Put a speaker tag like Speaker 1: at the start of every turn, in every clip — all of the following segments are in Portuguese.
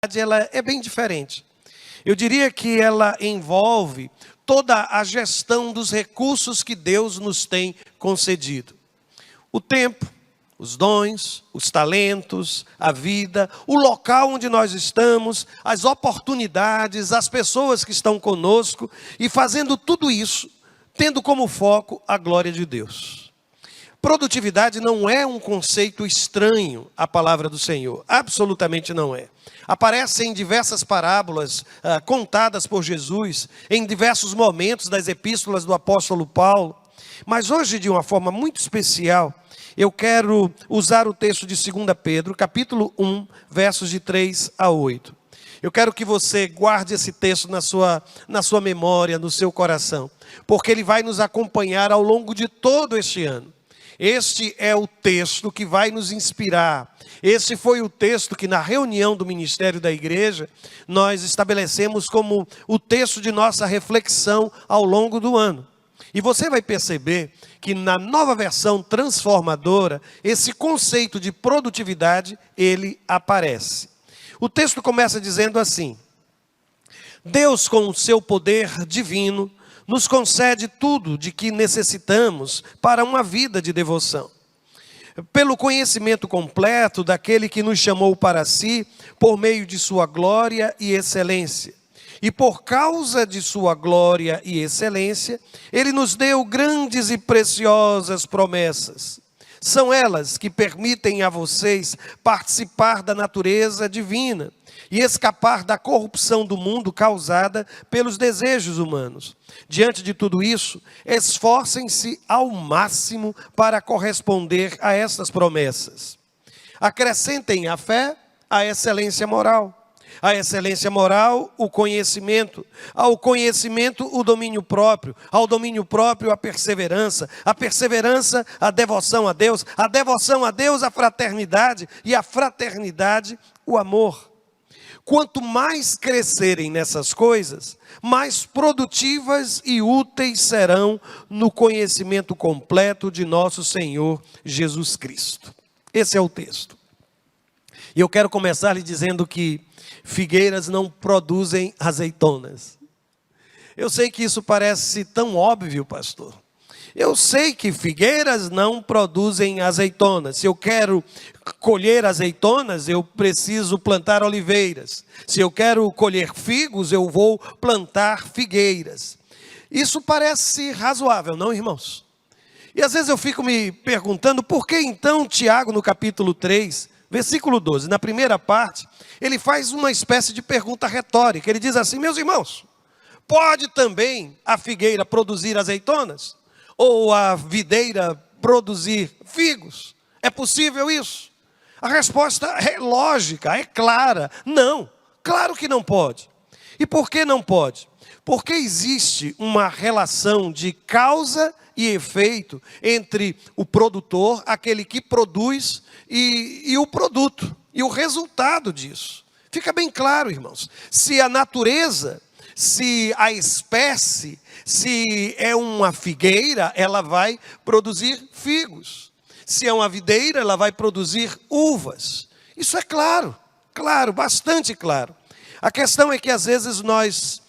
Speaker 1: ela é bem diferente. Eu diria que ela envolve toda a gestão dos recursos que Deus nos tem concedido. O tempo, os dons, os talentos, a vida, o local onde nós estamos, as oportunidades, as pessoas que estão conosco, e fazendo tudo isso, tendo como foco a glória de Deus. Produtividade não é um conceito estranho à palavra do Senhor, absolutamente não é. Aparece em diversas parábolas contadas por Jesus, em diversos momentos das epístolas do apóstolo Paulo. Mas hoje, de uma forma muito especial, eu quero usar o texto de 2 Pedro, capítulo 1, versos de 3 a 8. Eu quero que você guarde esse texto na sua memória, no seu coração, porque ele vai nos acompanhar ao longo de todo este ano. Este é o texto que vai nos inspirar. Esse foi o texto que na reunião do ministério da igreja, nós estabelecemos como o texto de nossa reflexão ao longo do ano. E você vai perceber que na nova versão transformadora, esse conceito de produtividade, ele aparece. O texto começa dizendo assim: Deus, com o seu poder divino, nos concede tudo de que necessitamos para uma vida de devoção. Pelo conhecimento completo daquele que nos chamou para si, por meio de sua glória e excelência. E por causa de sua glória e excelência, ele nos deu grandes e preciosas promessas. São elas que permitem a vocês participar da natureza divina e escapar da corrupção do mundo causada pelos desejos humanos. Diante de tudo isso, esforcem-se ao máximo para corresponder a estas promessas. Acrescentem à fé a excelência moral. A excelência moral, o conhecimento. Ao conhecimento, o domínio próprio. Ao domínio próprio, a perseverança. A perseverança, a devoção a Deus. A devoção a Deus, a fraternidade. E a fraternidade, o amor. Quanto mais crescerem nessas coisas, mais produtivas e úteis serão no conhecimento completo de nosso Senhor Jesus Cristo. Esse é o texto. E eu quero começar lhe dizendo que figueiras não produzem azeitonas. Eu sei que isso parece tão óbvio, pastor. Eu sei que figueiras não produzem azeitonas. Se eu quero colher azeitonas, eu preciso plantar oliveiras. Se eu quero colher figos, eu vou plantar figueiras. Isso parece razoável, não, irmãos? E às vezes eu fico me perguntando, por que então Tiago, no capítulo 3, versículo 12, na primeira parte, ele faz uma espécie de pergunta retórica. Ele diz assim: meus irmãos, pode também a figueira produzir azeitonas? Ou a videira produzir figos? É possível isso? A resposta é lógica, é clara. Não, claro que não pode. E por que não pode? Porque existe uma relação de causa e efeito entre o produtor, aquele que produz, e o produto, e o resultado disso. Fica bem claro, irmãos. Se a natureza, se a espécie, se é uma figueira, ela vai produzir figos. Se é uma videira, ela vai produzir uvas. Isso é claro, claro, bastante claro. A questão é que às vezes nós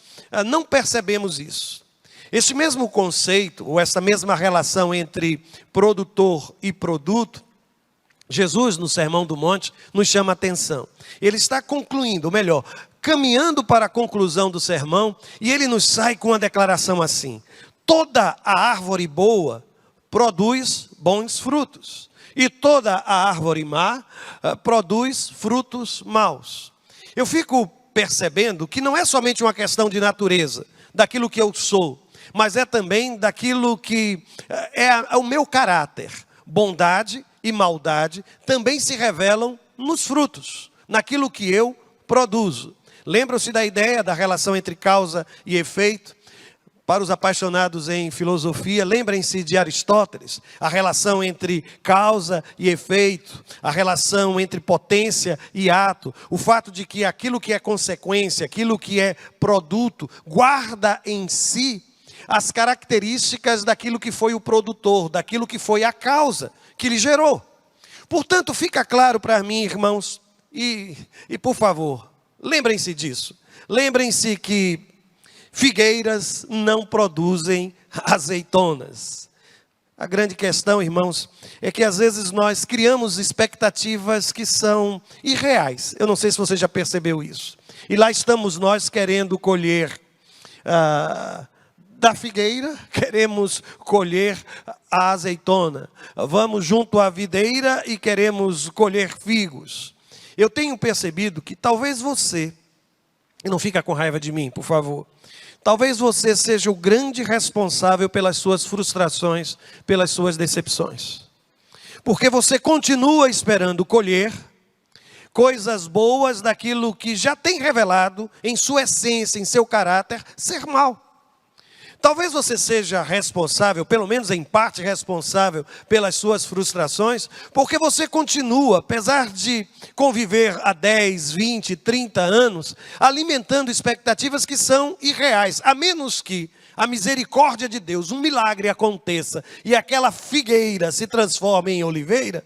Speaker 1: não percebemos isso. Esse mesmo conceito, ou essa mesma relação entre produtor e produto, Jesus, no Sermão do Monte, nos chama a atenção. Ele está concluindo, ou melhor, caminhando para a conclusão do sermão, e ele nos sai com uma declaração assim: toda a árvore boa produz bons frutos, e toda a árvore má produz frutos maus. Eu fico percebendo que não é somente uma questão de natureza, daquilo que eu sou, mas é também daquilo que é o meu caráter. Bondade e maldade também se revelam nos frutos, naquilo que eu produzo. Lembram-se da ideia da relação entre causa e efeito? Para os apaixonados em filosofia, lembrem-se de Aristóteles, a relação entre causa e efeito, a relação entre potência e ato, o fato de que aquilo que é consequência, aquilo que é produto, guarda em si as características daquilo que foi o produtor, daquilo que foi a causa que lhe gerou. Portanto, fica claro para mim, irmãos, e por favor, Lembrem-se disso. Lembrem-se que figueiras não produzem azeitonas. A grande questão, irmãos, é que às vezes nós criamos expectativas que são irreais. Eu não sei se você já percebeu isso. E lá estamos nós querendo colher da figueira, queremos colher a azeitona. Vamos junto à videira e queremos colher figos. Eu tenho percebido que talvez você, e não fica com raiva de mim, por favor, talvez você seja o grande responsável pelas suas frustrações, pelas suas decepções. Porque você continua esperando colher coisas boas daquilo que já tem revelado em sua essência, em seu caráter, ser mal. Talvez você seja responsável, pelo menos em parte responsável, pelas suas frustrações, porque você continua, apesar de conviver há 10, 20, 30 anos, alimentando expectativas que são irreais, a menos que a misericórdia de Deus, um milagre aconteça e aquela figueira se transforme em oliveira.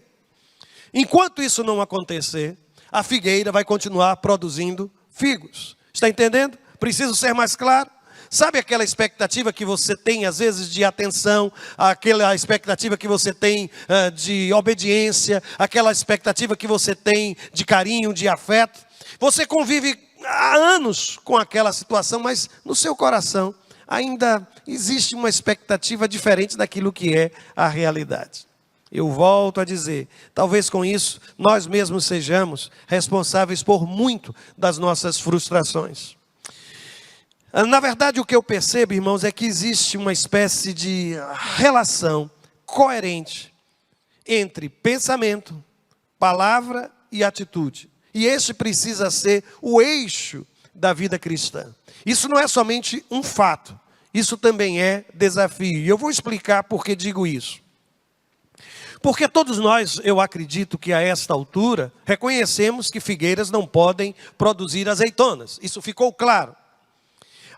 Speaker 1: Enquanto isso não acontecer, a figueira vai continuar produzindo figos. Está entendendo? Preciso ser mais claro? Sabe aquela expectativa que você tem, às vezes, de atenção, aquela expectativa que você tem de obediência, aquela expectativa que você tem de carinho, de afeto? Você convive há anos com aquela situação, mas no seu coração ainda existe uma expectativa diferente daquilo que é a realidade. Eu volto a dizer, talvez com isso nós mesmos sejamos responsáveis por muito das nossas frustrações. Na verdade, o que eu percebo, irmãos, é que existe uma espécie de relação coerente entre pensamento, palavra e atitude. E esse precisa ser o eixo da vida cristã. Isso não é somente um fato, isso também é desafio. E eu vou explicar por que digo isso. Porque todos nós, eu acredito que a esta altura, reconhecemos que figueiras não podem produzir azeitonas. Isso ficou claro.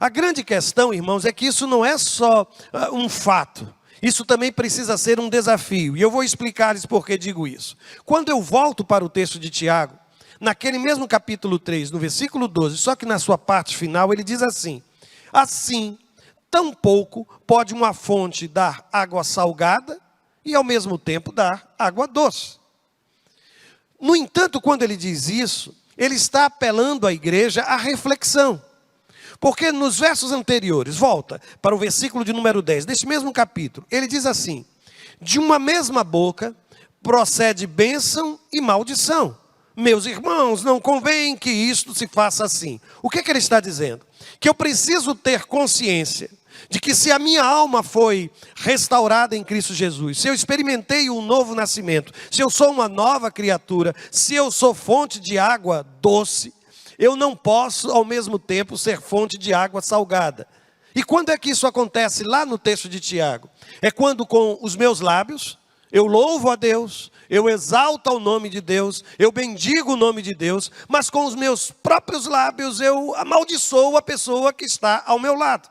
Speaker 1: A grande questão, irmãos, é que isso não é só um fato. Isso também precisa ser um desafio. E eu vou explicar-lhes por que digo isso. Quando eu volto para o texto de Tiago, naquele mesmo capítulo 3, no versículo 12, só que na sua parte final, ele diz assim: assim, tampouco pode uma fonte dar água salgada e ao mesmo tempo dar água doce. No entanto, quando ele diz isso, ele está apelando à igreja à reflexão. Porque nos versos anteriores, volta para o versículo de número 10, deste mesmo capítulo, ele diz assim: de uma mesma boca procede bênção e maldição. Meus irmãos, não convém que isto se faça assim. O que ele está dizendo? Que eu preciso ter consciência de que se a minha alma foi restaurada em Cristo Jesus, se eu experimentei um novo nascimento, se eu sou uma nova criatura, se eu sou fonte de água doce, eu não posso, ao mesmo tempo, ser fonte de água salgada. E quando é que isso acontece? Lá no texto de Tiago. É quando com os meus lábios, eu louvo a Deus, eu exalto o nome de Deus, eu bendigo o nome de Deus, mas com os meus próprios lábios eu amaldiçoo a pessoa que está ao meu lado.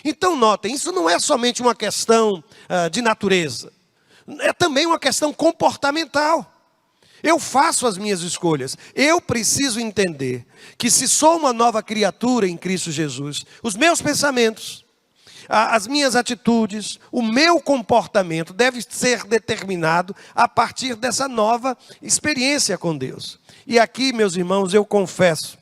Speaker 1: Então notem, isso não é somente uma questão de natureza, é também uma questão comportamental. Eu faço as minhas escolhas. Eu preciso entender que se sou uma nova criatura em Cristo Jesus, os meus pensamentos, as minhas atitudes, o meu comportamento deve ser determinado a partir dessa nova experiência com Deus. E aqui, meus irmãos, eu confesso,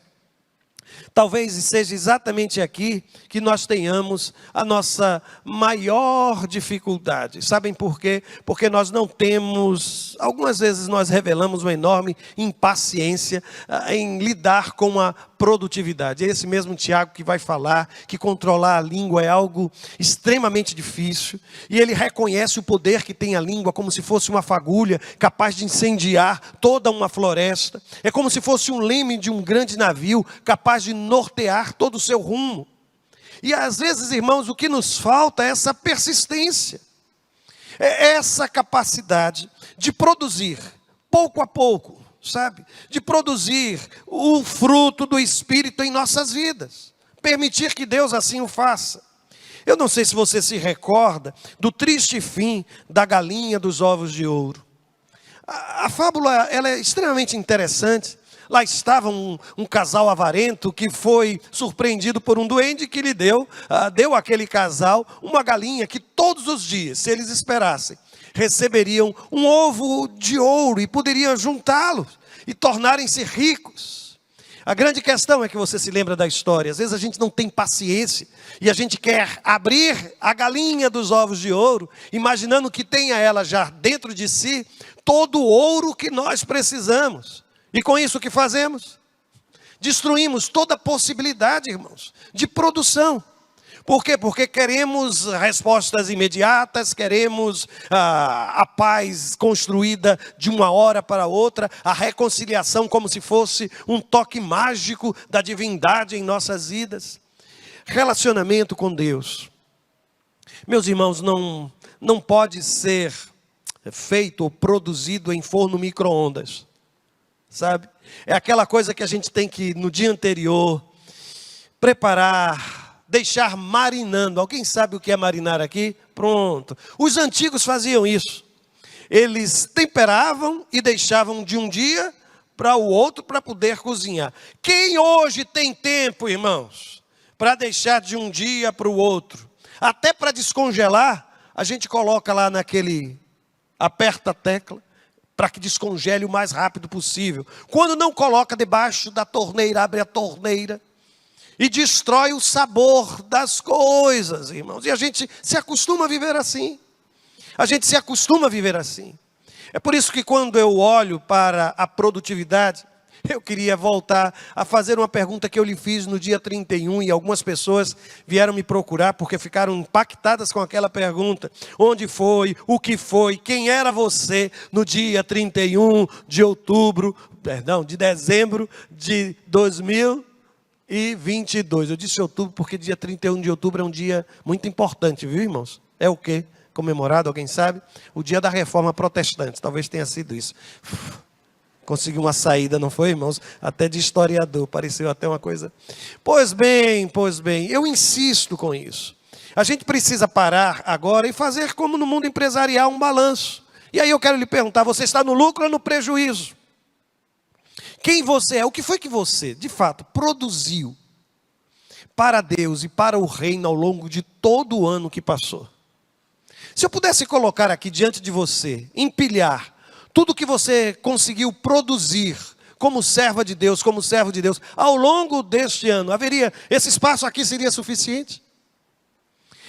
Speaker 1: talvez seja exatamente aqui que nós tenhamos a nossa maior dificuldade. Sabem por quê? Porque nós não temos, algumas vezes nós revelamos uma enorme impaciência em lidar com a produtividade. É esse mesmo Tiago que vai falar que controlar a língua é algo extremamente difícil. E ele reconhece o poder que tem a língua como se fosse uma fagulha capaz de incendiar toda uma floresta. É como se fosse um leme de um grande navio capaz de nortear todo o seu rumo. E às vezes, irmãos, o que nos falta é essa persistência. É essa capacidade de produzir, pouco a pouco, sabe? De produzir o fruto do Espírito em nossas vidas. Permitir que Deus assim o faça. Eu não sei se você se recorda do triste fim da galinha dos ovos de ouro. A fábula ela é extremamente interessante. Lá estava um casal avarento que foi surpreendido por um duende que lhe deu àquele casal uma galinha que todos os dias, se eles esperassem, receberiam um ovo de ouro e poderiam juntá-los e tornarem-se ricos. A grande questão é que você se lembra da história. Às vezes a gente não tem paciência e a gente quer abrir a galinha dos ovos de ouro, imaginando que tenha ela já dentro de si todo o ouro que nós precisamos. E com isso o que fazemos? Destruímos toda a possibilidade, irmãos, de produção. Por quê? Porque queremos respostas imediatas, queremos a paz construída de uma hora para outra, a reconciliação como se fosse um toque mágico da divindade em nossas vidas. Relacionamento com Deus. Meus irmãos, não pode ser feito ou produzido em forno micro-ondas, sabe? É aquela coisa que a gente tem que, no dia anterior, preparar, deixar marinando. Alguém sabe o que é marinar aqui? Pronto. Os antigos faziam isso. Eles temperavam e deixavam de um dia para o outro para poder cozinhar. Quem hoje tem tempo, irmãos, para deixar de um dia para o outro? Até para descongelar, a gente coloca lá naquele, aperta a tecla, para que descongele o mais rápido possível. Quando não coloca debaixo da torneira, abre a torneira e destrói o sabor das coisas, irmãos. E a gente se acostuma a viver assim. A gente se acostuma a viver assim. É por isso que quando eu olho para a produtividade, eu queria voltar a fazer uma pergunta que eu lhe fiz no dia 31, e algumas pessoas vieram me procurar porque ficaram impactadas com aquela pergunta. Onde foi? O que foi? Quem era você no dia 31 de dezembro de 2022. Eu disse outubro porque dia 31 de outubro é um dia muito importante, viu, irmãos? É o quê? Comemorado, alguém sabe? O dia da Reforma Protestante, talvez tenha sido isso. Conseguiu uma saída, não foi, irmãos? Até de historiador, pareceu até uma coisa. Pois bem, eu insisto com isso. A gente precisa parar agora e fazer como no mundo empresarial um balanço. E aí eu quero lhe perguntar, você está no lucro ou no prejuízo? Quem você é? O que foi que você, de fato, produziu para Deus e para o reino ao longo de todo o ano que passou? Se eu pudesse colocar aqui diante de você, empilhar tudo que você conseguiu produzir como serva de Deus, como servo de Deus, ao longo deste ano, esse espaço aqui seria suficiente?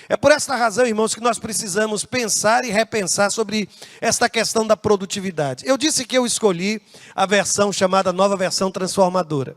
Speaker 1: É por esta razão, irmãos, que nós precisamos pensar e repensar sobre esta questão da produtividade. Eu disse que eu escolhi a versão chamada Nova Versão Transformadora.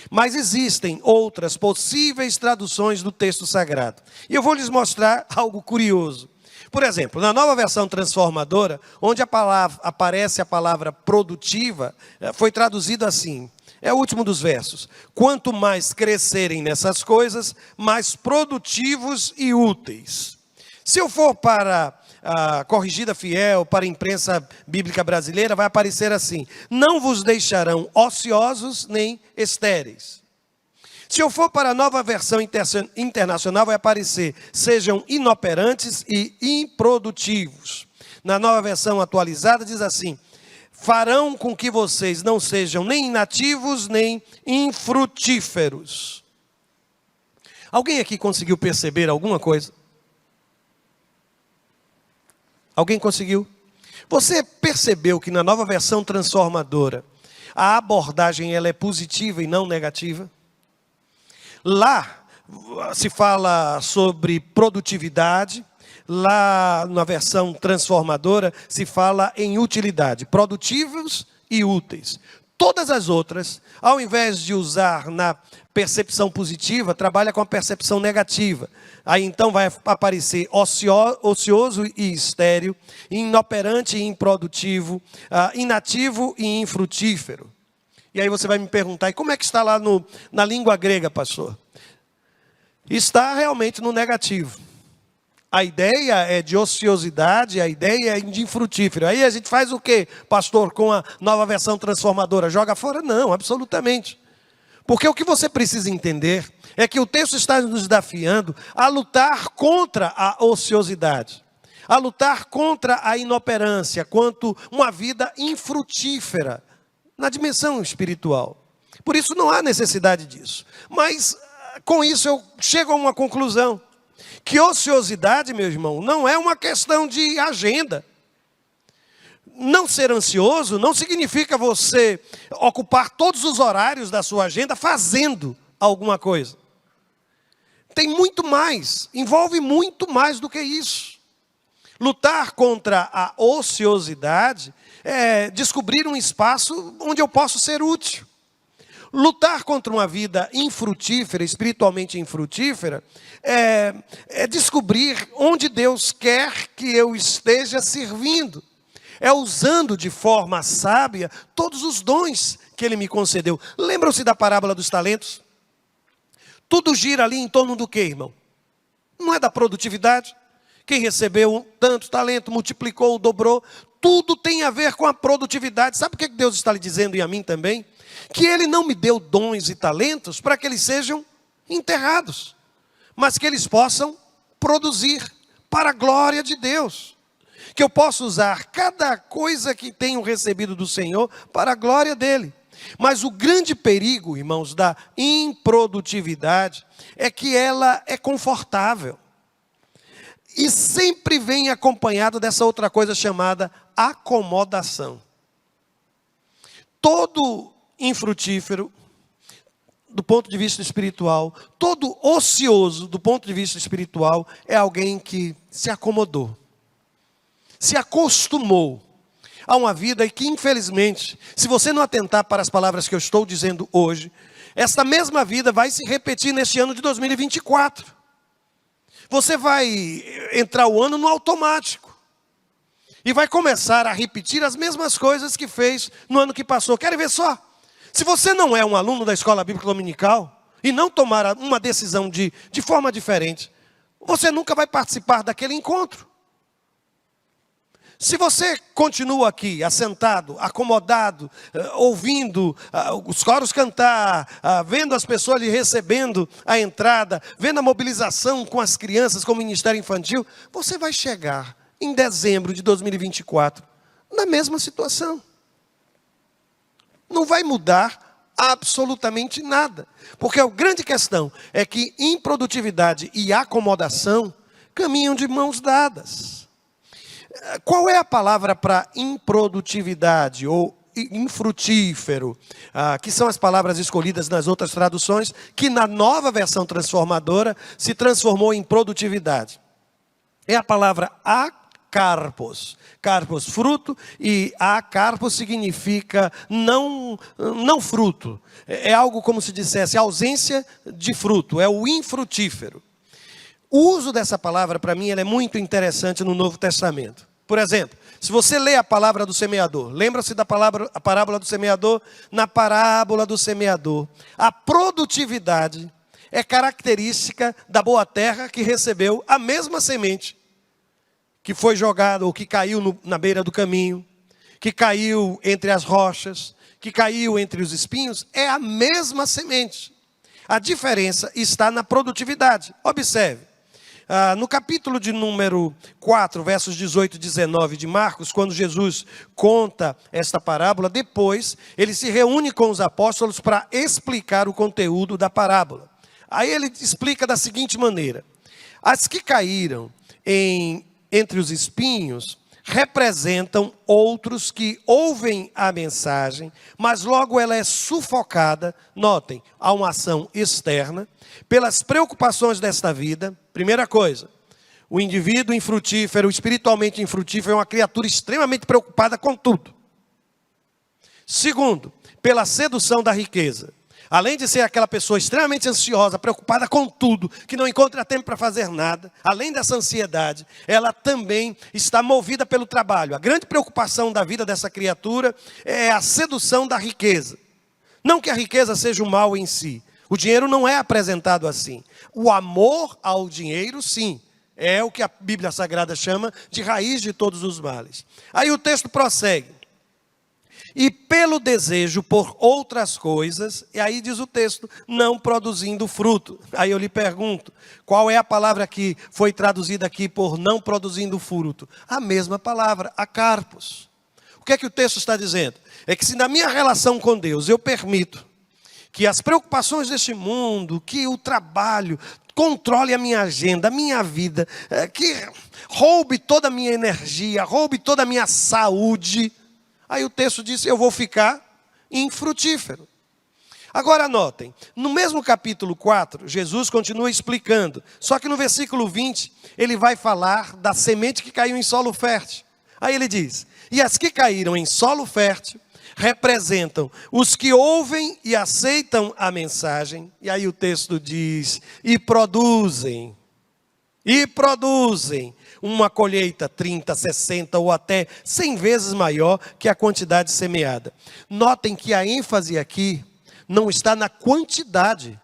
Speaker 1: Mas existem outras possíveis traduções do texto sagrado. E eu vou lhes mostrar algo curioso. Por exemplo, na Nova Versão Transformadora, onde aparece a palavra produtiva, foi traduzido assim. É o último dos versos. Quanto mais crescerem nessas coisas, mais produtivos e úteis. Se eu for para a Corrigida Fiel, para a imprensa bíblica brasileira, vai aparecer assim. Não vos deixarão ociosos nem estéreis. Se eu for para a Nova Versão Internacional, vai aparecer, sejam inoperantes e improdutivos. Na Nova Versão Atualizada diz assim, farão com que vocês não sejam nem inativos, nem infrutíferos. Alguém aqui conseguiu perceber alguma coisa? Alguém conseguiu? Você percebeu que na Nova Versão Transformadora, a abordagem ela é positiva e não negativa? Lá se fala sobre produtividade, lá na versão transformadora se fala em utilidade, produtivos e úteis. Todas as outras, ao invés de usar na percepção positiva, trabalha com a percepção negativa. Aí então vai aparecer ocioso e estéril, inoperante e improdutivo, inativo e infrutífero. E aí você vai me perguntar, e como é que está lá na língua grega, pastor? Está realmente no negativo. A ideia é de ociosidade, a ideia é de infrutífero. Aí a gente faz o quê, pastor, com a Nova Versão Transformadora? Joga fora? Não, absolutamente. Porque o que você precisa entender é que o texto está nos desafiando a lutar contra a ociosidade, a lutar contra a inoperância, quanto uma vida infrutífera na dimensão espiritual. Por isso não há necessidade disso. Mas com isso eu chego a uma conclusão. Que ociosidade, meu irmão, não é uma questão de agenda. Não ser ansioso não significa você ocupar todos os horários da sua agenda fazendo alguma coisa. Tem muito mais, envolve muito mais do que isso. Lutar contra a ociosidade é descobrir um espaço onde eu posso ser útil. Lutar contra uma vida infrutífera, espiritualmente infrutífera, é descobrir onde Deus quer que eu esteja servindo. É usando de forma sábia todos os dons que Ele me concedeu. Lembram-se da parábola dos talentos? Tudo gira ali em torno do quê, irmão? Não é da produtividade? Quem recebeu tanto talento, multiplicou, dobrou. Tudo tem a ver com a produtividade. Sabe o que Deus está lhe dizendo e a mim também? Que Ele não me deu dons e talentos para que eles sejam enterrados, mas que eles possam produzir para a glória de Deus. Que eu possa usar cada coisa que tenho recebido do Senhor para a glória dEle. Mas o grande perigo, irmãos, da improdutividade é que ela é confortável. E sempre vem acompanhado dessa outra coisa chamada acomodação. Todo infrutífero, do ponto de vista espiritual, todo ocioso, do ponto de vista espiritual, é alguém que se acomodou, se acostumou a uma vida e que, infelizmente, se você não atentar para as palavras que eu estou dizendo hoje, essa mesma vida vai se repetir neste ano de 2024. Você vai entrar o ano no automático e vai começar a repetir as mesmas coisas que fez no ano que passou. Querem ver só? Se você não é um aluno da escola bíblica dominical e não tomar uma decisão de forma diferente, você nunca vai participar daquele encontro. Se você continua aqui, assentado, acomodado, ouvindo os coros cantar, vendo as pessoas lhe recebendo a entrada, vendo a mobilização com as crianças, com o ministério infantil, você vai chegar em dezembro de 2024 na mesma situação. Não vai mudar absolutamente nada. Porque a grande questão é que improdutividade e acomodação caminham de mãos dadas. Qual é a palavra para improdutividade ou infrutífero? Que são as palavras escolhidas nas outras traduções, que na nova versão transformadora se transformou em produtividade. É a palavra akarpos. Karpos, fruto, e akarpos significa não fruto. É algo como se dissesse ausência de fruto, é o infrutífero. O uso dessa palavra, para mim, ela é muito interessante no Novo Testamento. Por exemplo, se você lê a palavra do semeador, lembra-se da parábola do semeador? Na parábola do semeador, a produtividade é característica da boa terra que recebeu a mesma semente que foi jogada ou que caiu na beira do caminho, que caiu entre as rochas, que caiu entre os espinhos, é a mesma semente. A diferença está na produtividade. Observe, no capítulo de número 4, versos 18 e 19 de Marcos, quando Jesus conta esta parábola, depois ele se reúne com os apóstolos para explicar o conteúdo da parábola. Aí ele explica da seguinte maneira: as que caíram entre os espinhos representam outros que ouvem a mensagem, mas logo ela é sufocada, notem, há uma ação externa, pelas preocupações desta vida. Primeira coisa, o indivíduo infrutífero, espiritualmente infrutífero, é uma criatura extremamente preocupada com tudo. Segundo, pela sedução da riqueza. Além de ser aquela pessoa extremamente ansiosa, preocupada com tudo, que não encontra tempo para fazer nada, além dessa ansiedade, ela também está movida pelo trabalho. A grande preocupação da vida dessa criatura é a sedução da riqueza. Não que a riqueza seja um mal em si. O dinheiro não é apresentado assim. O amor ao dinheiro, sim, é o que a Bíblia Sagrada chama de raiz de todos os males. Aí o texto prossegue. E pelo desejo por outras coisas, e aí diz o texto, não produzindo fruto. Aí eu lhe pergunto, qual é a palavra que foi traduzida aqui por não produzindo fruto? A mesma palavra, akarpos. O que é que o texto está dizendo? É que se na minha relação com Deus eu permito que as preocupações deste mundo, que o trabalho controle a minha agenda, a minha vida, que roube toda a minha energia, roube toda a minha saúde. Aí o texto diz, eu vou ficar infrutífero. Agora anotem, no mesmo capítulo 4, Jesus continua explicando, só que no versículo 20, ele vai falar da semente que caiu em solo fértil. Aí ele diz, e as que caíram em solo fértil, representam os que ouvem e aceitam a mensagem. E aí o texto diz, e produzem uma colheita 30, 60 ou até 100 vezes maior que a quantidade semeada. Notem que a ênfase aqui não está na quantidade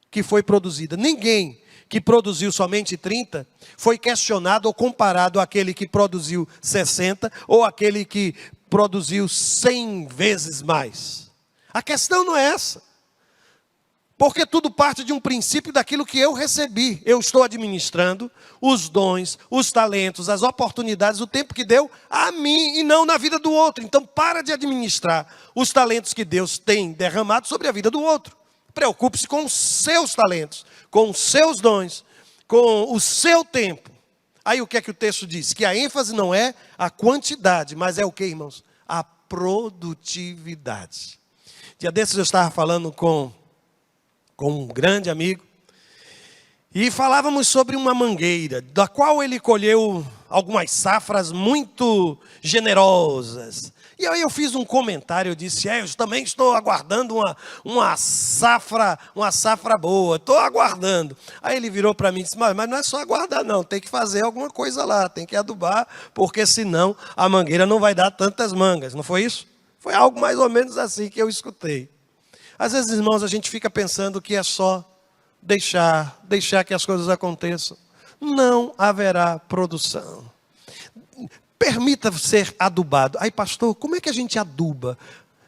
Speaker 1: que foi produzida. Ninguém que produziu somente 30 foi questionado ou comparado àquele que produziu 60 ou aquele que produziu 100 vezes mais. A questão não é essa. Porque tudo parte de um princípio daquilo que eu recebi. Eu estou administrando os dons, os talentos, as oportunidades, o tempo que deu a mim e não na vida do outro. Então para de administrar os talentos que Deus tem derramado sobre a vida do outro. Preocupe-se com os seus talentos, com os seus dons, com o seu tempo. Aí o que é que o texto diz? Que a ênfase não é a quantidade, mas é o que, irmãos? A produtividade. Dia desses eu estava falando com um grande amigo, e falávamos sobre uma mangueira, da qual ele colheu algumas safras muito generosas. E aí eu fiz um comentário, eu disse, eu também estou aguardando uma safra boa, estou aguardando. Aí ele virou para mim e disse, mas não é só aguardar não, tem que fazer alguma coisa lá, tem que adubar, porque senão a mangueira não vai dar tantas mangas, não foi isso? Foi algo mais ou menos assim que eu escutei. Às vezes, irmãos, a gente fica pensando que é só deixar que as coisas aconteçam. Não haverá produção. Permita ser adubado. Aí, pastor, como é que a gente aduba?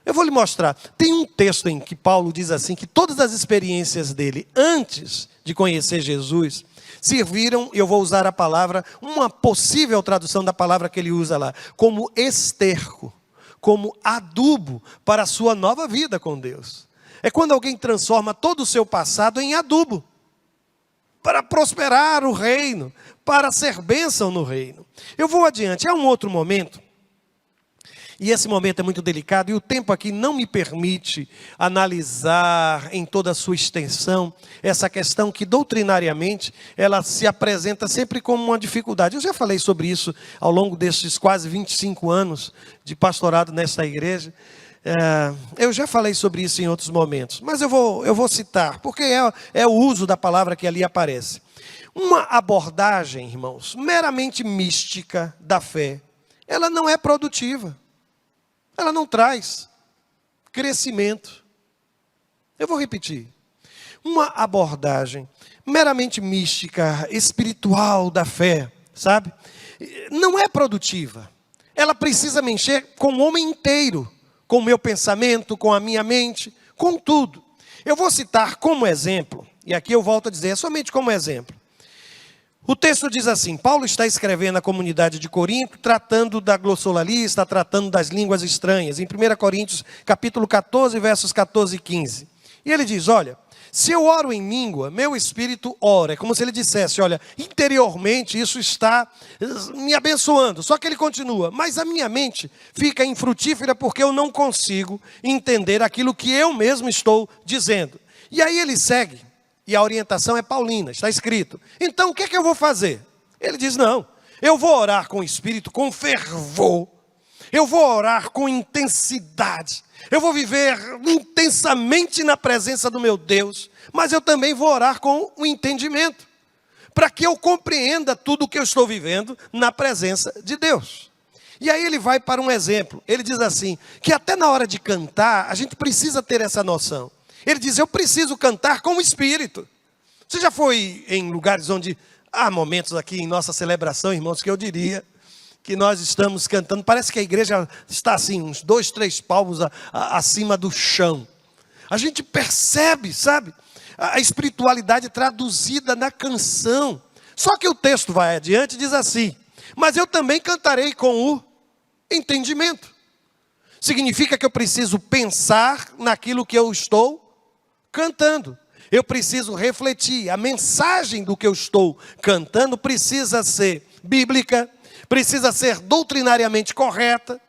Speaker 1: Eu vou lhe mostrar. Tem um texto em que Paulo diz assim, que todas as experiências dele, antes de conhecer Jesus, serviram, eu vou usar a palavra, uma possível tradução da palavra que ele usa lá, como esterco, como adubo para a sua nova vida com Deus. É quando alguém transforma todo o seu passado em adubo, para prosperar o reino, para ser bênção no reino. Eu vou adiante, há um outro momento, e esse momento é muito delicado, e o tempo aqui não me permite analisar em toda a sua extensão, essa questão que doutrinariamente, ela se apresenta sempre como uma dificuldade. Eu já falei sobre isso ao longo desses quase 25 anos de pastorado nesta igreja. Eu já falei sobre isso em outros momentos, mas eu vou citar, porque é o uso da palavra que ali aparece. Uma abordagem, irmãos, meramente mística da fé, ela não é produtiva, ela não traz crescimento. Eu vou repetir. Uma abordagem meramente mística, espiritual da fé, sabe? Não é produtiva. Ela precisa mexer com o homem inteiro, com o meu pensamento, com a minha mente, com tudo. Eu vou citar como exemplo, e aqui eu volto a dizer, é somente como exemplo. O texto diz assim, Paulo está escrevendo à comunidade de Corinto, tratando da glossolalia, está tratando das línguas estranhas, em 1 Coríntios, capítulo 14, versos 14 e 15. E ele diz, olha, se eu oro em língua, meu espírito ora. É como se ele dissesse, olha, interiormente isso está me abençoando. Só que ele continua, mas a minha mente fica infrutífera porque eu não consigo entender aquilo que eu mesmo estou dizendo. E aí ele segue, e a orientação é paulina, está escrito. Então o que é que eu vou fazer? Ele diz, não, eu vou orar com o espírito, com fervor. Eu vou orar com intensidade. Eu vou viver intensamente na presença do meu Deus. Mas eu também vou orar com o entendimento. Para que eu compreenda tudo o que eu estou vivendo na presença de Deus. E aí ele vai para um exemplo. Ele diz assim, que até na hora de cantar, a gente precisa ter essa noção. Ele diz, eu preciso cantar com o Espírito. Você já foi em lugares onde há momentos aqui em nossa celebração, irmãos, que eu diria que nós estamos cantando, parece que a igreja está assim, uns 2, 3 palmos acima do chão. A gente percebe, sabe, a espiritualidade traduzida na canção. Só que o texto vai adiante e diz assim, mas eu também cantarei com o entendimento. Significa que eu preciso pensar naquilo que eu estou cantando. Eu preciso refletir. A mensagem do que eu estou cantando precisa ser bíblica, precisa ser doutrinariamente correta.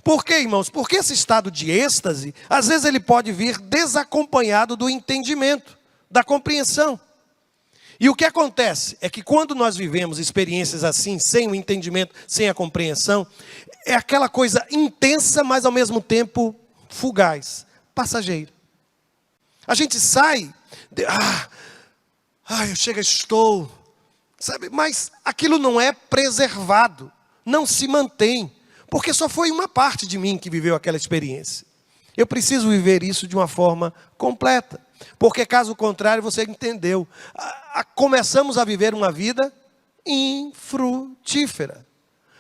Speaker 1: Por quê, irmãos? Porque esse estado de êxtase, às vezes ele pode vir desacompanhado do entendimento, da compreensão. E o que acontece é que quando nós vivemos experiências assim, sem o entendimento, sem a compreensão, é aquela coisa intensa, mas ao mesmo tempo fugaz, passageira. A gente sai, eu chego, estou, sabe? Mas aquilo não é preservado, não se mantém, porque só foi uma parte de mim que viveu aquela experiência. Eu preciso viver isso de uma forma completa. Porque caso contrário, você entendeu, começamos a viver uma vida infrutífera.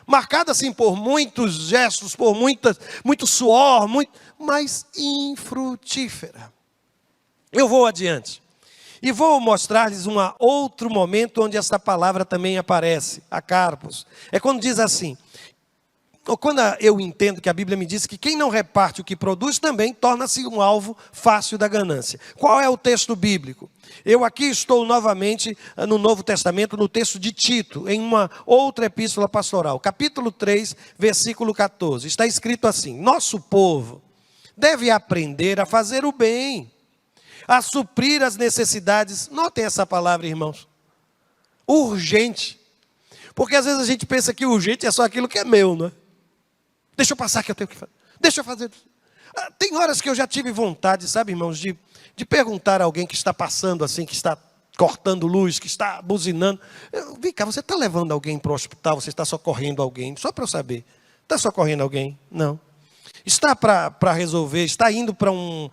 Speaker 1: Marcada assim por muitos gestos, por muito suor, mas infrutífera. Eu vou adiante. E vou mostrar-lhes um outro momento onde essa palavra também aparece, a Carpos. É quando diz assim, ou quando eu entendo que a Bíblia me diz que quem não reparte o que produz também torna-se um alvo fácil da ganância. Qual é o texto bíblico? Eu aqui estou novamente no Novo Testamento, no texto de Tito, em uma outra epístola pastoral. Capítulo 3, versículo 14. Está escrito assim: nosso povo deve aprender a fazer o bem, a suprir as necessidades. Notem essa palavra, irmãos. Urgente. Porque às vezes a gente pensa que urgente é só aquilo que é meu, não é? Deixa eu passar que eu tenho que fazer. Deixa eu fazer. Tem horas que eu já tive vontade, sabe, irmãos, de perguntar a alguém que está passando assim, que está cortando luz, que está buzinando. Vem cá, você está levando alguém para o hospital, você está socorrendo alguém? Só para eu saber. Está socorrendo alguém? Não. Está para resolver, está indo para um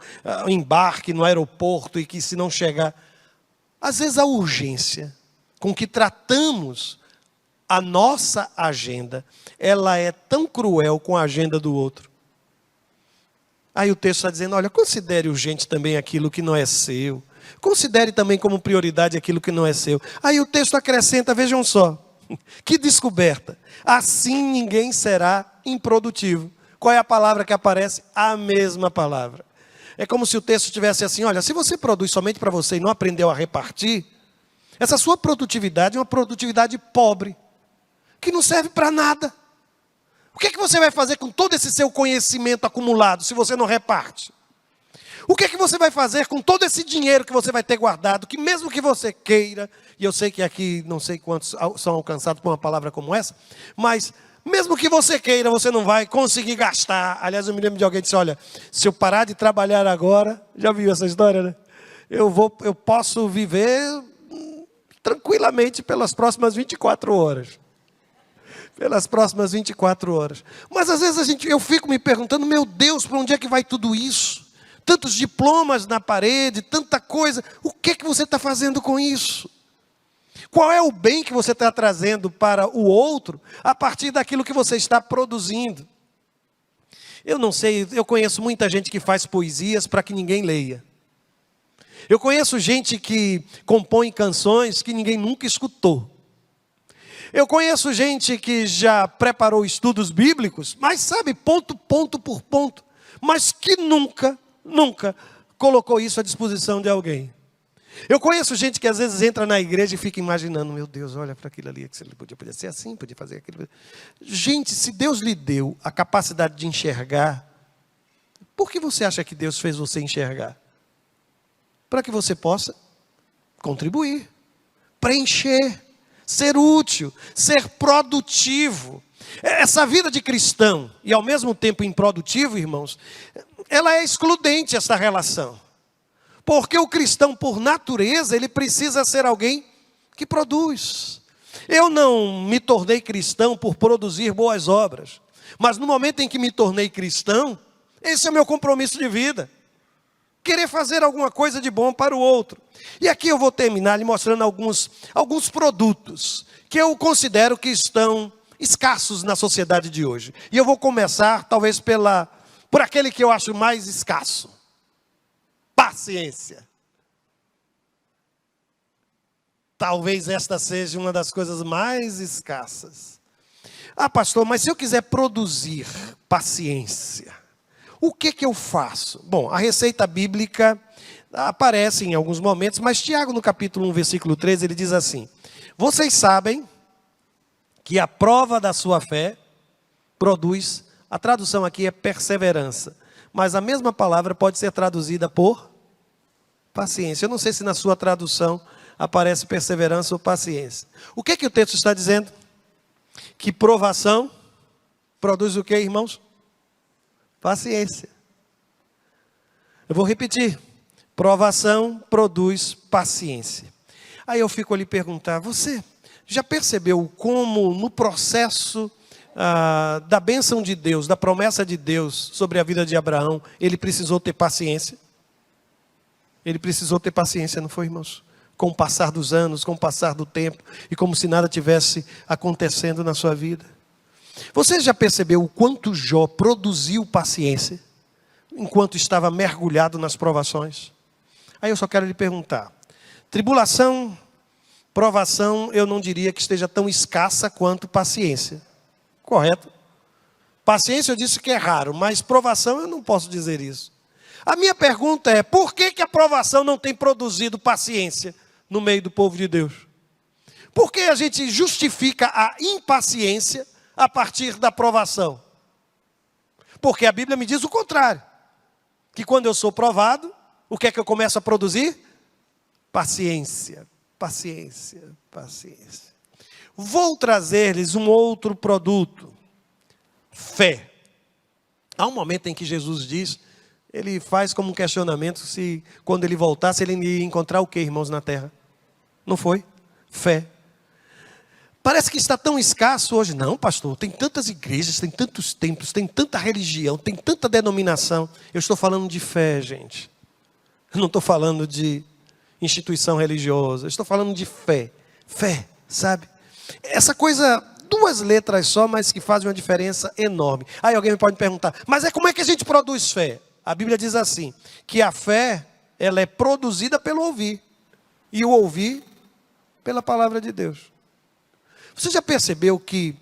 Speaker 1: embarque no aeroporto e que se não chegar... Às vezes a urgência com que tratamos a nossa agenda, ela é tão cruel com a agenda do outro. Aí o texto está dizendo, olha, considere urgente também aquilo que não é seu. Considere também como prioridade aquilo que não é seu. Aí o texto acrescenta, vejam só, que descoberta. Assim ninguém será improdutivo. Qual é a palavra que aparece? A mesma palavra. É como se o texto tivesse assim, olha, se você produz somente para você e não aprendeu a repartir, essa sua produtividade é uma produtividade pobre, que não serve para nada. O que é que você vai fazer com todo esse seu conhecimento acumulado, se você não reparte? O que é que você vai fazer com todo esse dinheiro que você vai ter guardado, que mesmo que você queira, e eu sei que aqui não sei quantos são alcançados por uma palavra como essa, mas mesmo que você queira, você não vai conseguir gastar. Aliás, eu me lembro de alguém que disse, olha, se eu parar de trabalhar agora, já viu essa história, né? Eu posso viver tranquilamente pelas próximas 24 horas. Pelas próximas 24 horas. Mas às vezes eu fico me perguntando, meu Deus, para onde é que vai tudo isso? Tantos diplomas na parede, tanta coisa. O que é que você está fazendo com isso? Qual é o bem que você está trazendo para o outro a partir daquilo que você está produzindo? Eu não sei, eu conheço muita gente que faz poesias para que ninguém leia. Eu conheço gente que compõe canções que ninguém nunca escutou. Eu conheço gente que já preparou estudos bíblicos, mas sabe, ponto por ponto, mas que nunca colocou isso à disposição de alguém. Eu conheço gente que às vezes entra na igreja e fica imaginando, meu Deus, olha para aquilo ali, que ele podia ser assim, podia fazer aquilo. Gente, se Deus lhe deu a capacidade de enxergar, por que você acha que Deus fez você enxergar? Para que você possa contribuir, preencher, ser útil, ser produtivo. Essa vida de cristão e ao mesmo tempo improdutivo, irmãos, ela é excludente, essa relação. Porque o cristão, por natureza, ele precisa ser alguém que produz. Eu não me tornei cristão por produzir boas obras, mas no momento em que me tornei cristão, esse é o meu compromisso de vida. Querer fazer alguma coisa de bom para o outro. E aqui eu vou terminar lhe mostrando alguns produtos que eu considero que estão escassos na sociedade de hoje. E eu vou começar talvez por aquele que eu acho mais escasso. Paciência. Talvez esta seja uma das coisas mais escassas. Ah, pastor, mas se eu quiser produzir paciência, O que eu faço? Bom, a receita bíblica aparece em alguns momentos, mas Tiago, no capítulo 1, versículo 13, ele diz assim: vocês sabem que a prova da sua fé produz, a tradução aqui é perseverança, mas a mesma palavra pode ser traduzida por paciência. Eu não sei se na sua tradução aparece perseverança ou paciência. O que o texto está dizendo? Que provação produz o que, irmãos? Paciência. Eu vou repetir. Provação produz paciência. Aí eu fico ali perguntar, você já percebeu como no processo da bênção de Deus, da promessa de Deus sobre a vida de Abraão, ele precisou ter paciência? Ele precisou ter paciência, não foi, irmãos? Com o passar dos anos, com o passar do tempo, e como se nada tivesse acontecendo na sua vida. Você já percebeu o quanto Jó produziu paciência, enquanto estava mergulhado nas provações? Aí eu só quero lhe perguntar, tribulação, provação, eu não diria que esteja tão escassa quanto paciência. Correto? Paciência eu disse que é raro, mas provação eu não posso dizer isso. A minha pergunta é, por que a provação não tem produzido paciência no meio do povo de Deus? Por que a gente justifica a impaciência a partir da provação? Porque a Bíblia me diz o contrário. Que quando eu sou provado, o que é que eu começo a produzir? Paciência, paciência, paciência. Vou trazer-lhes um outro produto. Fé. Há um momento em que Jesus diz, ele faz como um questionamento, se quando ele voltasse, ele ia encontrar o que, irmãos, na terra? Não foi? Fé. Parece que está tão escasso hoje. Não, pastor, tem tantas igrejas, tem tantos templos, tem tanta religião, tem tanta denominação. Eu estou falando de fé, gente. Eu não estou falando de instituição religiosa. Eu estou falando de fé. Fé, sabe? Essa coisa, duas letras só, mas que fazem uma diferença enorme. Aí alguém me pode perguntar, mas como é que a gente produz fé? A Bíblia diz assim, que a fé, ela é produzida pelo ouvir. E o ouvir pela palavra de Deus. Você já percebeu que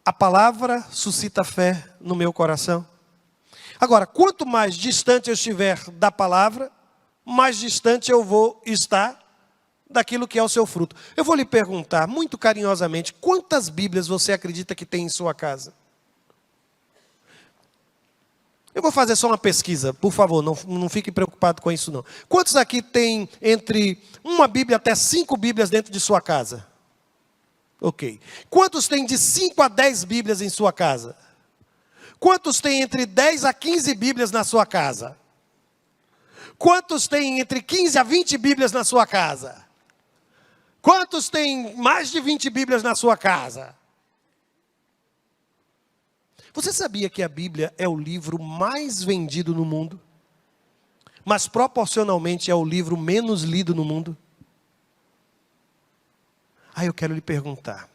Speaker 1: a palavra suscita fé no meu coração? Agora, quanto mais distante eu estiver da palavra, mais distante eu vou estar daquilo que é o seu fruto. Eu vou lhe perguntar, muito carinhosamente, quantas Bíblias você acredita que tem em sua casa? Eu vou fazer só uma pesquisa, por favor, não fique preocupado com isso não. Quantos aqui tem entre uma Bíblia até 5 Bíblias dentro de sua casa? Ok. Quantos tem de 5 a 10 Bíblias em sua casa? Quantos tem entre 10 a 15 Bíblias na sua casa? Quantos tem entre 15 a 20 Bíblias na sua casa? Quantos tem mais de 20 Bíblias na sua casa? Você sabia que a Bíblia é o livro mais vendido no mundo? Mas proporcionalmente é o livro menos lido no mundo? Aí eu quero lhe perguntar.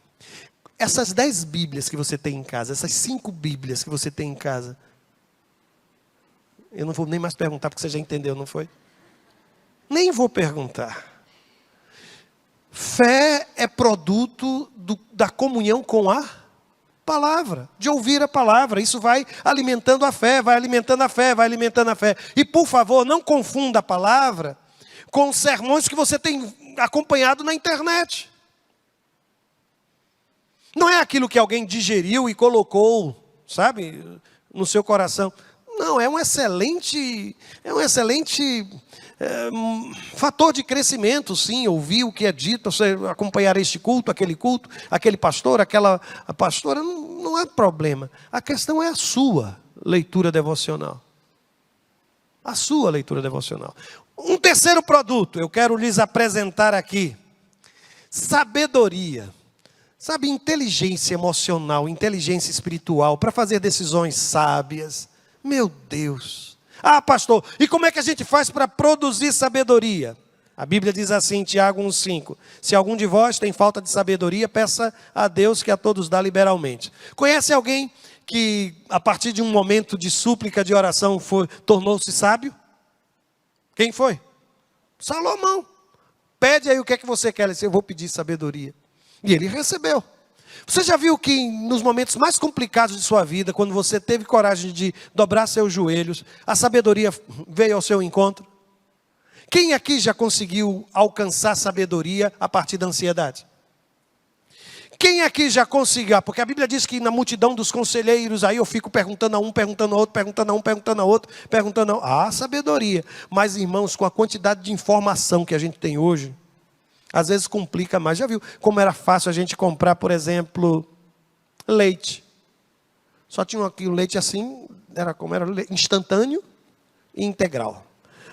Speaker 1: Essas 10 Bíblias que você tem em casa, essas 5 Bíblias que você tem em casa, eu não vou nem mais perguntar porque você já entendeu, não foi? Nem vou perguntar. Fé é produto da comunhão com a palavra, de ouvir a palavra. Isso vai alimentando a fé, vai alimentando a fé, vai alimentando a fé. E por favor, não confunda a palavra com os sermões que você tem acompanhado na internet. Não é aquilo que alguém digeriu e colocou, sabe, no seu coração. Não, é um excelente fator de crescimento, sim, ouvir o que é dito, acompanhar este culto, aquele pastor, aquela pastora, não é problema. A questão é a sua leitura devocional. A sua leitura devocional. Um terceiro produto, eu quero lhes apresentar aqui. Sabedoria. Sabe, inteligência emocional, inteligência espiritual, para fazer decisões sábias. Meu Deus. Ah, pastor, e como é que a gente faz para produzir sabedoria? A Bíblia diz assim, Tiago 1,5. Se algum de vós tem falta de sabedoria, peça a Deus que a todos dá liberalmente. Conhece alguém que, a partir de um momento de súplica, de oração, tornou-se sábio? Quem foi? Salomão. Pede aí o que é que você quer. Ele disse, eu vou pedir sabedoria. E ele recebeu. Você já viu que nos momentos mais complicados de sua vida, quando você teve coragem de dobrar seus joelhos, a sabedoria veio ao seu encontro? Quem aqui já conseguiu alcançar sabedoria a partir da ansiedade? Quem aqui já conseguiu? Porque a Bíblia diz que na multidão dos conselheiros, aí eu fico perguntando a um, perguntando a outro, perguntando a um, perguntando a outro, perguntando a outro. Ah, sabedoria. Mas, irmãos, com a quantidade de informação que a gente tem hoje, às vezes complica mais. Já viu como era fácil a gente comprar, por exemplo, leite? Só tinha aqui o leite assim, era instantâneo e integral.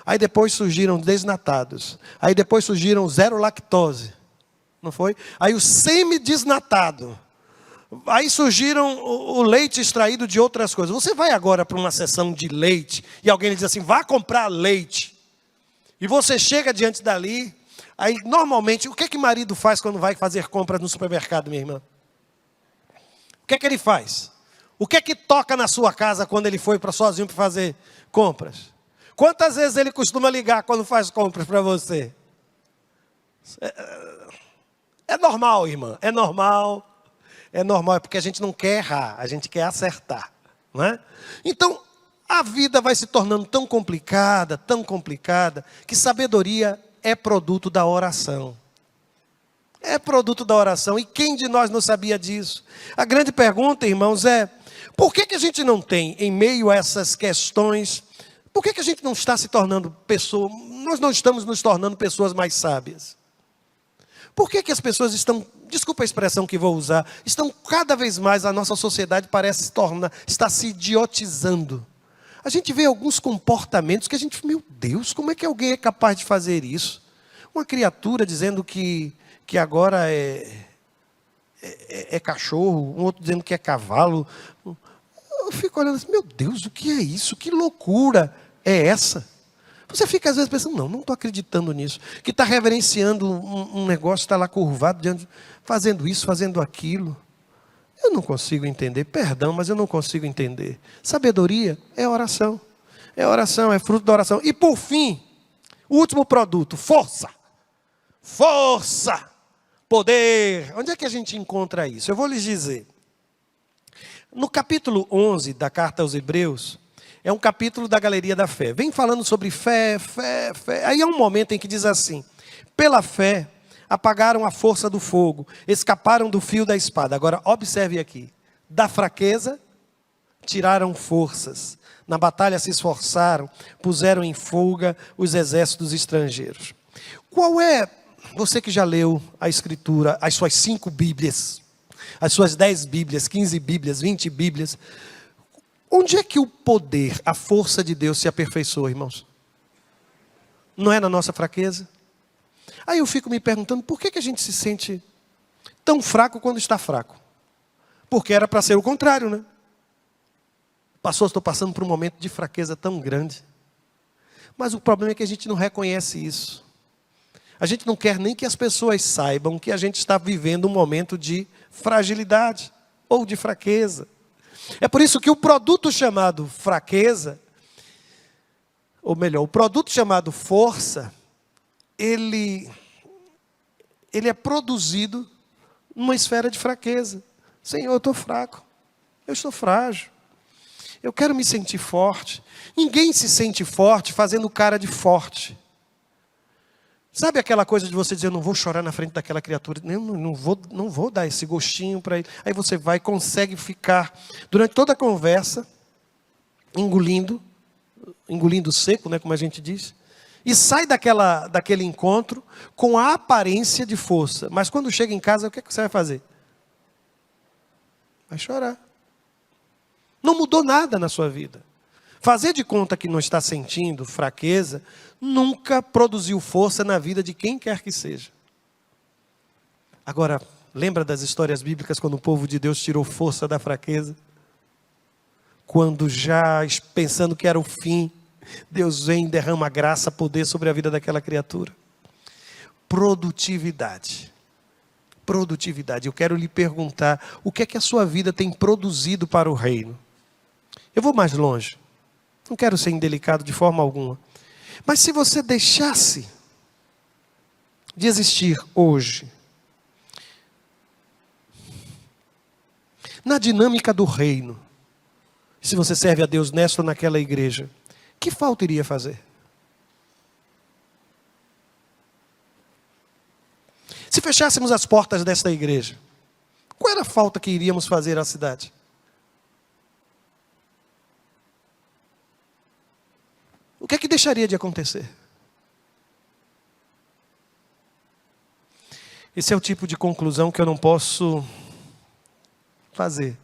Speaker 1: Aí depois surgiram desnatados. Aí depois surgiram zero lactose. Não foi? Aí o semi-desnatado. Aí surgiram o leite extraído de outras coisas. Você vai agora para uma sessão de leite e alguém lhe diz assim, vá comprar leite. E você chega diante dali, aí normalmente, o que é que marido faz quando vai fazer compras no supermercado, minha irmã? O que é que ele faz? O que é que toca na sua casa quando ele foi sozinho para fazer compras? Quantas vezes ele costuma ligar quando faz compras para você? É normal, irmã, é normal. É normal, é porque a gente não quer errar, a gente quer acertar, não é? Então, a vida vai se tornando tão complicada, que sabedoria é produto da oração. É produto da oração. E quem de nós não sabia disso? A grande pergunta, irmãos, é: por que a gente não tem, em meio a essas questões, por que a gente não está se tornando nós não estamos nos tornando pessoas mais sábias? Por que as pessoas estão, desculpa a expressão que vou usar, estão cada vez mais, a nossa sociedade parece está se idiotizando. A gente vê alguns comportamentos que a gente, meu Deus, como é que alguém é capaz de fazer isso? Uma criatura dizendo que agora é cachorro, um outro dizendo que é cavalo. Eu fico olhando assim, meu Deus, o que é isso? Que loucura é essa? Você fica às vezes pensando, não estou acreditando nisso. Que está reverenciando um negócio, está lá curvado, fazendo isso, fazendo aquilo. Eu não consigo entender, perdão, mas eu não consigo entender. Sabedoria é oração. É oração, é fruto da oração. E por fim, o último produto, força. Força, poder. Onde é que a gente encontra isso? Eu vou lhes dizer. No capítulo 11 da carta aos Hebreus, é um capítulo da galeria da fé. Vem falando sobre fé, fé, fé. Aí há um momento em que diz assim: pela fé, apagaram a força do fogo, escaparam do fio da espada. Agora, observe aqui. Da fraqueza, tiraram forças. Na batalha se esforçaram, puseram em fuga os exércitos estrangeiros. Qual é, você que já leu a Escritura, as suas 5 Bíblias, as suas 10 Bíblias, 15 Bíblias, 20 Bíblias, onde é que o poder, a força de Deus se aperfeiçoa, irmãos? Não é na nossa fraqueza? Aí eu fico me perguntando, por que a gente se sente tão fraco quando está fraco? Porque era para ser o contrário, né? Pastor, estou passando por um momento de fraqueza tão grande. Mas o problema é que a gente não reconhece isso. A gente não quer nem que as pessoas saibam que a gente está vivendo um momento de fragilidade ou de fraqueza. É por isso que o produto chamado fraqueza, ou melhor, o produto chamado força, ele é produzido numa esfera de fraqueza. Senhor, eu estou fraco, eu estou frágil, eu quero me sentir forte. Ninguém se sente forte fazendo cara de forte. Sabe aquela coisa de você dizer, eu não vou chorar na frente daquela criatura, não vou dar esse gostinho para ele. Aí você vai, consegue ficar durante toda a conversa, engolindo seco, né, como a gente diz, e sai daquele encontro com a aparência de força. Mas quando chega em casa, o que você vai fazer? Vai chorar. Não mudou nada na sua vida. Fazer de conta que não está sentindo fraqueza, nunca produziu força na vida de quem quer que seja. Agora, lembra das histórias bíblicas quando o povo de Deus tirou força da fraqueza? Quando já pensando que era o fim, Deus vem e derrama graça, poder sobre a vida daquela criatura. Produtividade. Produtividade. Eu quero lhe perguntar, o que é que a sua vida tem produzido para o reino? Eu vou mais longe. Não quero ser indelicado de forma alguma. Mas se você deixasse de existir hoje, na dinâmica do reino, se você serve a Deus nesta ou naquela igreja, que falta iria fazer? Se fechássemos as portas desta igreja, qual era a falta que iríamos fazer à cidade? O que é que deixaria de acontecer? Esse é o tipo de conclusão que eu não posso fazer.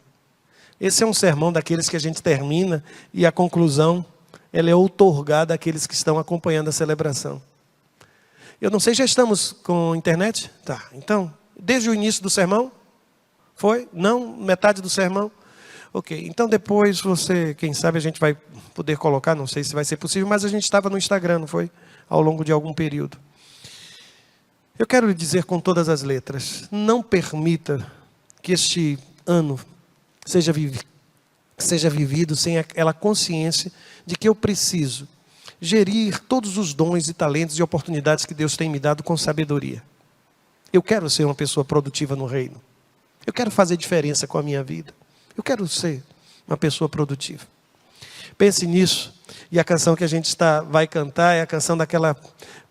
Speaker 1: Esse é um sermão daqueles que a gente termina e a conclusão, ela é outorgada àqueles que estão acompanhando a celebração. Eu não sei, já estamos com internet? Tá, então, desde o início do sermão? Foi? Não? Metade do sermão? Ok, então depois você, quem sabe a gente vai poder colocar, não sei se vai ser possível, mas a gente estava no Instagram, não foi? Ao longo de algum período. Eu quero lhe dizer com todas as letras, não permita que este ano seja vivido sem aquela consciência de que eu preciso gerir todos os dons e talentos e oportunidades que Deus tem me dado com sabedoria. Eu quero ser uma pessoa produtiva no reino. Eu quero fazer diferença com a minha vida. Eu quero ser uma pessoa produtiva. Pense nisso. E a canção que a gente vai cantar é a canção daquela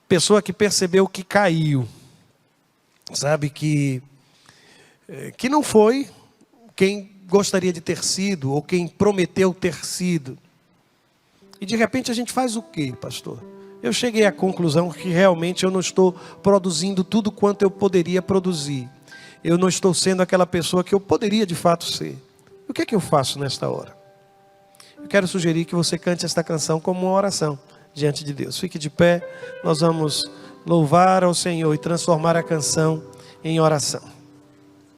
Speaker 1: pessoa que percebeu que caiu. Sabe, que não foi quem gostaria de ter sido, ou quem prometeu ter sido. E de repente a gente faz o quê, pastor? Eu cheguei à conclusão que realmente eu não estou produzindo tudo quanto eu poderia produzir. Eu não estou sendo aquela pessoa que eu poderia de fato ser. O que é que eu faço nesta hora? Eu quero sugerir que você cante esta canção como uma oração diante de Deus. Fique de pé, nós vamos louvar ao Senhor e transformar a canção em oração.